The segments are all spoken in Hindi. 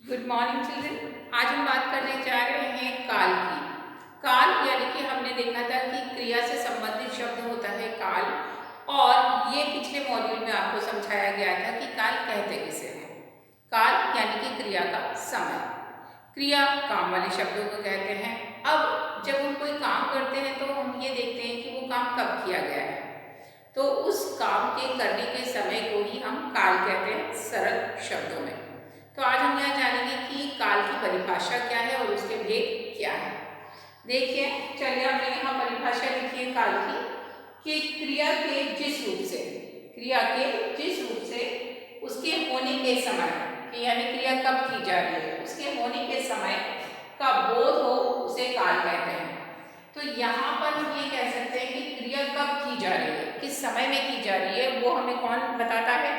Good morning children. आज हम बात करने जा रहे हैं काल की। काल यानी कि हमने देखा था कि क्रिया से संबंधित शब्द होता है काल, और ये पिछले मॉड्यूल में आपको समझाया गया था कि काल कहते किसे हैं। काल यानी कि क्रिया का समय। क्रिया काम वाले शब्दों को कहते हैं। अब जब हम कोई काम करते हैं तो हम ये देखते हैं कि वो काम कब किया गया है, तो उस काम के करने के समय को ही हम काल कहते हैं सरल शब्दों में। तो आज हम यह जानेंगे कि काल की परिभाषा क्या है और उसके भेद क्या है। देखिए, चलिए हमने यहाँ परिभाषा लिखी है काल की कि क्रिया के जिस रूप से उसके होने के समय कि यानी क्रिया कब की जा रही है, उसके होने के समय का बोध हो उसे काल कहते हैं। तो यहाँ पर हम ये कह सकते हैं कि क्रिया कब की जा रही है, किस समय में की जा रही है, वो हमें कौन बताता है?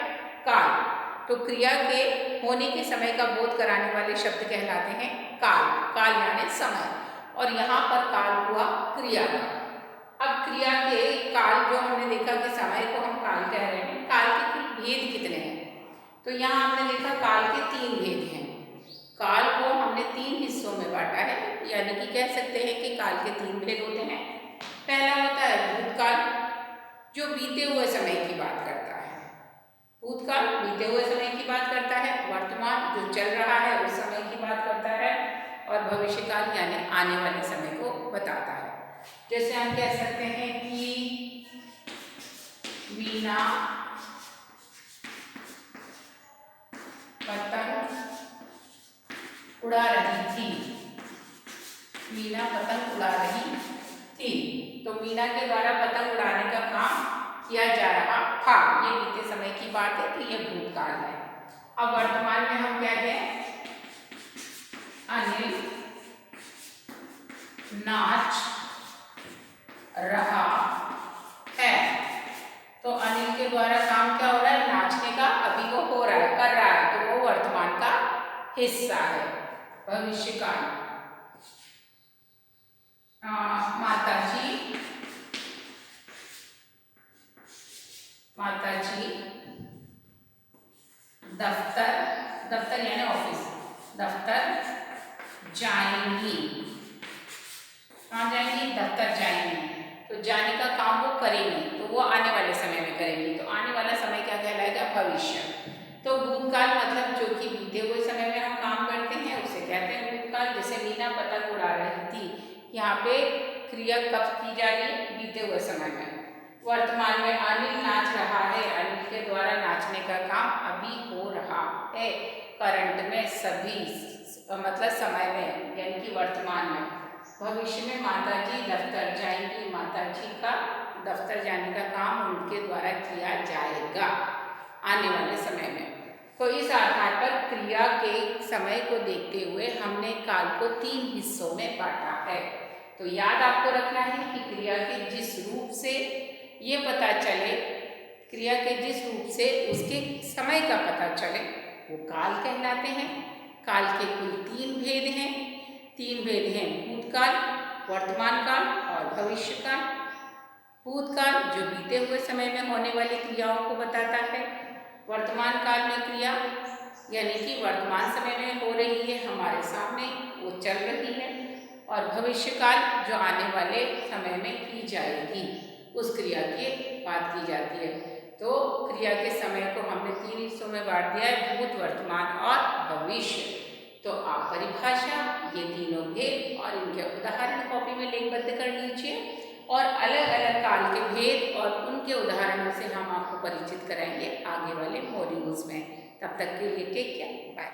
काल। तो क्रिया के होने के समय का बोध कराने वाले शब्द कहलाते हैं काल। काल यानी समय, और यहाँ पर काल हुआ क्रिया का। अब क्रिया के काल जो हमने देखा कि समय को हम काल कह रहे हैं, काल के कुल भेद कितने हैं? तो यहाँ हमने देखा काल के 3 भेद हैं। काल को हमने 3 हिस्सों में बांटा है, यानी कि कह सकते हैं कि काल के 3 भेद होते हैं। पहला होता है भूतकाल, जो बीते हुए समय की बात करता है। भूतकाल बीते हुए समय की बात करता है। वर्तमान जो चल रहा है उस समय की बात करता है। और भविष्यकाल यानी आने वाले समय को बताता है। जैसे हम कह सकते हैं कि वीणा पतंग उड़ा रही थी। वीणा पतंग उड़ा रही थी, तो वीणा के द्वारा पतंग उड़ाने का काम किया जा रहा था। ये बीते समय की बात है, तो ये भूतकाल है। अब वर्तमान में हम कहते हैं अनिल नाच रहा है। तो अनिल के द्वारा काम क्या हो रहा है? नाचने का। अभी वो हो रहा है, कर रहा है, तो वो वर्तमान का हिस्सा है। भविष्यकाल, माताजी दफ्तर यानी ऑफिस, दफ्तर जाएंगी। कहाँ जाएंगी? दफ्तर जाएंगी। तो जाने का काम वो करेंगी, तो वो आने वाले समय में करेंगी। तो आने वाला समय क्या कहलाएगा? भविष्य। तो भूतकाल मतलब जो कि बीते हुए समय में हम काम करते हैं उसे कहते हैं भूतकाल। जैसे वीणा पतंग उड़ा रही थी, यहाँ पे क्रिया कब की जा रही है? बीते हुए समय में। वर्तमान में अनिल नाच रहा है, अनिल के द्वारा नाचने का काम अभी हो रहा है। करंट में, सभी मतलब समय में, यानी कि वर्तमान में। भविष्य में माताजी दफ्तर जाएंगी, माताजी का दफ्तर जाने का काम उनके द्वारा किया जाएगा आने वाले समय में। तो इस आधार पर क्रिया के समय को देखते हुए हमने काल को 3 हिस्सों में बांटा है। तो याद आपको रखना है कि क्रिया के जिस रूप से ये पता चले, क्रिया के जिस रूप से उसके समय का पता चले, वो काल कहलाते हैं। काल के कुल 3 भेद हैं। 3 भेद हैं भूतकाल, वर्तमान काल और भविष्य काल। भूतकाल जो बीते हुए समय में होने वाली क्रियाओं को बताता है। वर्तमान काल में क्रिया यानी कि वर्तमान समय में हो रही है, हमारे सामने वो चल रही है। और भविष्य काल जो आने वाले समय में की जाएगी, उस क्रिया की बात की जाती है। तो क्रिया के समय को हमने 3 हिस्सों में बांट दिया है, भूत, वर्तमान और भविष्य। तो आप परिभाषा, ये तीनों भेद और इनके उदाहरण कॉपी में लिखबद्ध कर लीजिए, और अलग अलग काल के भेद और उनके उदाहरणों से हम आपको परिचित कराएंगे आगे वाले मॉड्यूल्स में। तब तक के लिए टेक केयर, बाय।